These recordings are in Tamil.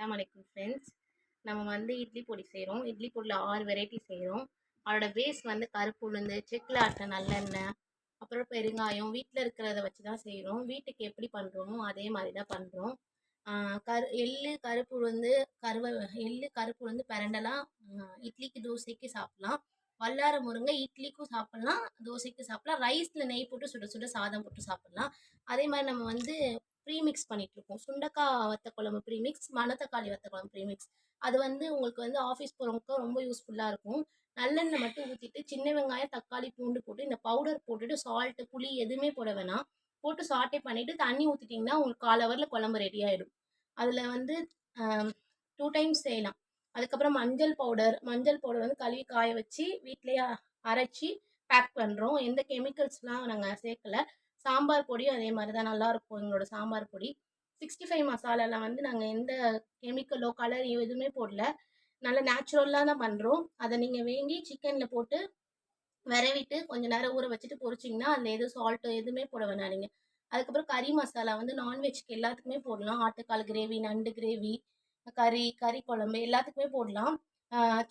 அஸ்ஸலாமு அலைக்கும் ஃப்ரெண்ட்ஸ். நம்ம வந்து இட்லி பொடி செய்கிறோம். இட்லி பொடியில் 6 வெரைட்டி செய்கிறோம். அதோட பேஸ் வந்து கருப்பு உளுந்து, செக்கில் ஆட்டின நல்லெண்ணெய், அப்புறம் பெருங்காயம், வீட்டில் இருக்கிறத வச்சு தான் செய்கிறோம். வீட்டுக்கு எப்படி பண்ணுறோமோ அதே மாதிரி தான் பண்ணுறோம். எள்ளு, கருப்பு உளுந்து, கருவ எள்ளு, கருப்பு உளுந்து பிரண்டலாம். இட்லிக்கு, தோசைக்கு சாப்பிட்லாம். வல்லார முருங்கை இட்லிக்கும் சாப்பிட்லாம், தோசைக்கு சாப்பிட்லாம். ரைஸில் நெய் போட்டு சுட சுட சாதம் போட்டு சாப்பிட்லாம். அதே மாதிரி நம்ம வந்து ப்ரீமிக்ஸ் பண்ணிகிட்ருக்கோம். சுண்டக்காய் வத்த குழம்பு ப்ரீமிக்ஸ், மணத்தக்காளி வத்த குழம்பு ப்ரீமிக்ஸ். அது வந்து உங்களுக்கு வந்து ஆஃபீஸ் போகிறவங்களுக்கு ரொம்ப யூஸ்ஃபுல்லாக இருக்கும். நல்லெண்ணெய் மட்டும் ஊற்றிட்டு சின்ன வெங்காயம், தக்காளி, பூண்டு போட்டு இந்த பவுடர் போட்டுட்டு சால்ட்டு, புளி எதுவுமே போட வேணாம். போட்டு சாட்டே பண்ணிவிட்டு தண்ணி ஊற்றிட்டிங்கன்னா உங்களுக்கு 1/4 ஹவரில் குழம்பு ரெடி ஆகிடும். அதில் வந்து 2 டைம்ஸ் செய்யலாம். அதுக்கப்புறம் மஞ்சள் பவுடர் வந்து கழுவி காய வச்சு வீட்டிலேயே அரைச்சி பேக் பண்ணுறோம். எந்த கெமிக்கல்ஸ்லாம் நாங்கள் சேர்க்கல. சாம்பார் பொடியும் அதே மாதிரி தான், நல்லாயிருக்கும் எங்களோட சாம்பார் பொடி. 65 மசாலாவில் வந்து நாங்கள் எந்த கெமிக்கலோ கலரையோ எதுவுமே போடல. நல்லா நேச்சுரலாக தான் பண்ணுறோம். அதை நீங்கள் வாங்கி சிக்கனில் போட்டு விரவிட்டு கொஞ்சம் நேரம் ஊற வச்சுட்டு பொரிச்சிங்கன்னா அதில் எதுவும் சால்ட்டோ எதுவுமே போட வேணாம் நீங்கள். அதுக்கப்புறம் கறி மசாலா வந்து நான்வெஜ்க்கு எல்லாத்துக்குமே போடலாம். ஆட்டுக்கால் கிரேவி, நண்டு கிரேவி, கறி குழம்பு எல்லாத்துக்குமே போடலாம்.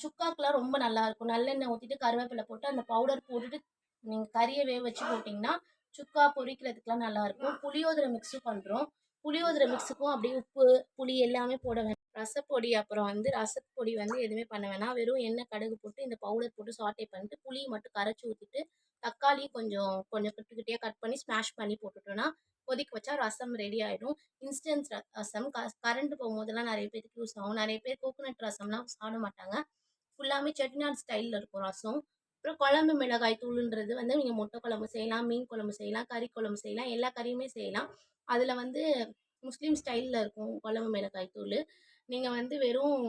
சுக்காக்கெலாம் ரொம்ப நல்லாயிருக்கும். நல்லெண்ணெய் ஊற்றிட்டு கருவேப்பிலை போட்டு அந்த பவுடர் போட்டுட்டு நீங்கள் கறியை வேக வச்சு போட்டிங்கன்னா சுக்கா பொரிக்கிறதுக்குலாம் நல்லாயிருக்கும். புளியோதரை மிக்ஸும் பண்ணுறோம். புளியோதரை மிக்ஸுக்கும் அப்படியே உப்பு, புளி எல்லாமே போட வேணாம். ரசப்பொடி அப்புறம் வந்து ரசப்பொடி வந்து எதுவுமே பண்ண வேணாம். வெறும் எண்ணெய், கடுகு போட்டு இந்த பவுடர் போட்டு சாட்டே பண்ணிட்டு புளியை மட்டும் கரைச்சி ஊற்றிட்டு தக்காளி கொஞ்சம் கொஞ்சம் குட்டி குட்டியாக கட் பண்ணி ஸ்மாஷ் பண்ணி போட்டுட்டோன்னா கொதிக்க வச்சா ரசம் ரெடி ஆகிடும். இன்ஸ்டன்ட் ரசம் கரண்ட் போகும்போதெல்லாம் நிறைய பேருக்கு யூஸ் ஆகும். நிறைய பேர் கோகோனட் ரசம்லாம் சாப்பிட மாட்டாங்க. ஃபுல்லாமே செட்டிநாடு ஸ்டைலில் இருக்கும் ரசம். அப்புறம் குழம்பு மிளகாய் தூளுன்றது வந்து நீங்கள் முட்டை குழம்பு செய்யலாம், மீன் குழம்பு செய்யலாம், கறி குழம்பு செய்யலாம், எல்லா கறியுமே செய்யலாம். அதில் வந்து முஸ்லீம் ஸ்டைலில் இருக்கும் குழம்பு மிளகாய் தூள். நீங்கள் வந்து வெறும்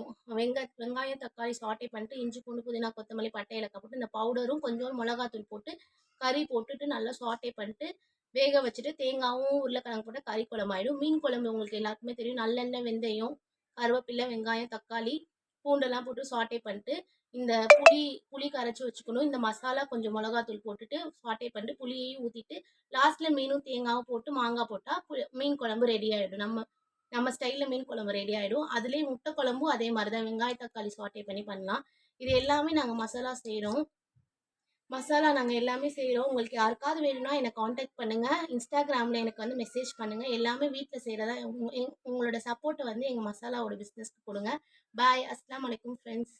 வெங்காயம், தக்காளி சாட்டே பண்ணிட்டு இஞ்சி, பூண்டு, புதினா, கொத்தமல்லி, பட்டை, ஏலக்காய் போட்டு இந்த பவுடரும் கொஞ்சம் மிளகாத்தூள் போட்டு கறி போட்டுட்டு நல்லா சாட்டே பண்ணிட்டு வேக வச்சுட்டு தேங்காயும் உருளைக்கிழங்கு போட்டால் கறி குழம்பு ஆகிடும். மீன் குழம்பு உங்களுக்கு எல்லாருக்குமே தெரியும். நல்லெண்ணெய், வெந்தயம், கருவேப்பிலை, வெங்காயம், தக்காளி, பூண்டெல்லாம் போட்டு சாட்டே பண்ணிட்டு இந்த புளி கரைச்சி வச்சுக்கணும். இந்த மசாலா கொஞ்சம் மிளகாத்தூள் போட்டுட்டு சாட்டே பண்ணிட்டு புளியையும் ஊற்றிட்டு லாஸ்ட்டில் மீனும் தேங்காயும் போட்டு மாங்காய் போட்டால் மீன் குழம்பு ரெடி ஆகிடும். நம்ம ஸ்டைலில் மீன் குழம்பு ரெடி ஆகிடும். அதுலேயே முட்டை குழம்பும் அதே மாதிரி தான் வெங்காய தக்காளி சாட்டே பண்ணி பண்ணலாம். இது எல்லாமே நாங்கள் மசாலா நாங்கள் எல்லாமே செய்கிறோம். உங்களுக்கு யாருக்காவது வேணும்னா என்னை காண்டாக்ட் பண்ணுங்கள். இன்ஸ்டாகிராமில் எனக்கு வந்து மெசேஜ் பண்ணுங்கள். எல்லாமே வீட்டில் செய்கிறதா. உங்களோட சப்போர்ட்டை வந்து எங்கள் மசாலாவோட பிஸ்னஸ்க்கு கொடுங்க. பாய். அஸ்ஸலாமு அலைக்கும் ஃப்ரெண்ட்ஸ்.